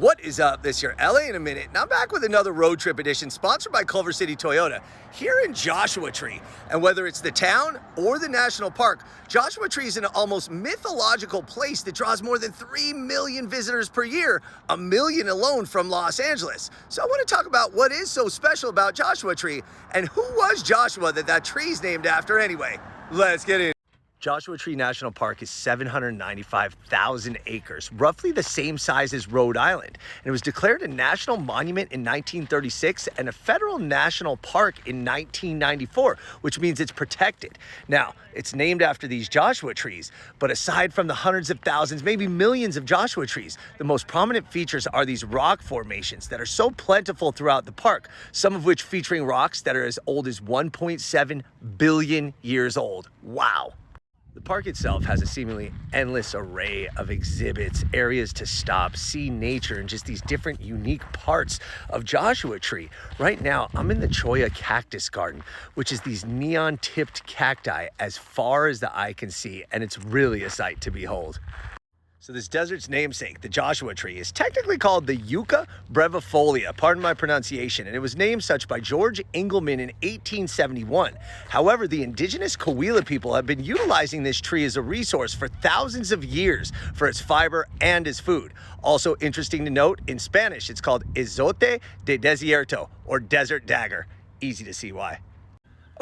What is up? This here, LA in a minute, and I'm back with another road trip edition sponsored by Culver City Toyota here in Joshua Tree. And whether it's the town or the national park, Joshua Tree is an almost mythological place that draws more than 3 million visitors per year, a million alone from Los Angeles. So I want to talk about what is so special about Joshua Tree and who was Joshua that tree's named after anyway. Let's get in. Joshua Tree National Park is 795,000 acres, roughly the same size as Rhode Island. And it was declared a national monument in 1936 and a federal national park in 1994, which means it's protected. Now, it's named after these Joshua trees, but aside from the hundreds of thousands, maybe millions of Joshua trees, the most prominent features are these rock formations that are so plentiful throughout the park, some of which featuring rocks that are as old as 1.7 billion years old. Wow. The park itself has a seemingly endless array of exhibits, areas to stop, see nature, and just these different unique parts of Joshua Tree. Right now, I'm in the Cholla Cactus Garden, which is these neon-tipped cacti as far as the eye can see, and it's really a sight to behold. So this desert's namesake, the Joshua Tree, is technically called the Yucca brevifolia, pardon my pronunciation, and it was named such by George Engelmann in 1871. However, the indigenous Coahuila people have been utilizing this tree as a resource for thousands of years for its fiber and as food. Also interesting to note, in Spanish, it's called Izote de Desierto, or desert dagger. Easy to see why.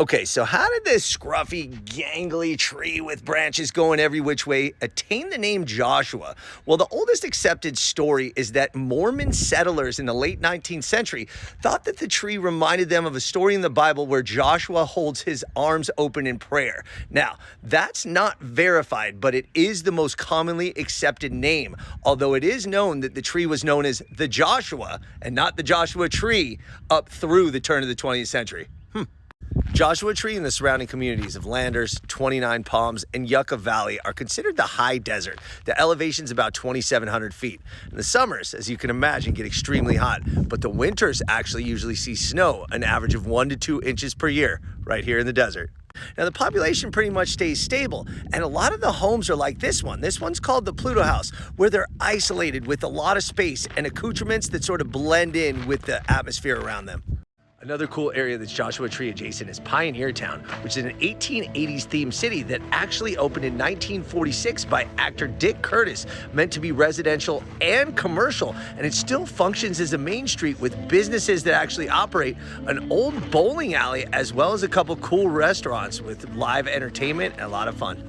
Okay, so how did this scruffy, gangly tree with branches going every which way attain the name Joshua? Well, the oldest accepted story is that Mormon settlers in the late 19th century thought that the tree reminded them of a story in the Bible where Joshua holds his arms open in prayer. Now, that's not verified, but it is the most commonly accepted name, although it is known that the tree was known as the Joshua and not the Joshua Tree up through the turn of the 20th century. Joshua Tree and the surrounding communities of Landers, 29 Palms, and Yucca Valley are considered the high desert. The elevation's about 2,700 feet. And the summers, as you can imagine, get extremely hot, but the winters actually usually see snow, an average of 1 to 2 inches per year, right here in the desert. Now, the population pretty much stays stable, and a lot of the homes are like this one. This one's called the Pluto House, where they're isolated with a lot of space and accoutrements that sort of blend in with the atmosphere around them. Another cool area that's Joshua Tree adjacent is Pioneer Town, which is an 1880s themed city that actually opened in 1946 by actor Dick Curtis, meant to be residential and commercial, and it still functions as a main street with businesses that actually operate an old bowling alley as well as a couple cool restaurants with live entertainment and a lot of fun.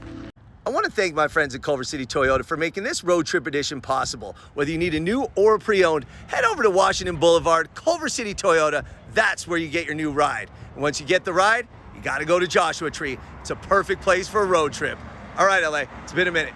I want to thank my friends at Culver City Toyota for making this road trip edition possible. Whether you need a new or a pre-owned, head over to Washington Boulevard, Culver City Toyota. That's where you get your new ride. And once you get the ride, you got to go to Joshua Tree. It's a perfect place for a road trip. All right, LA, it's been a minute.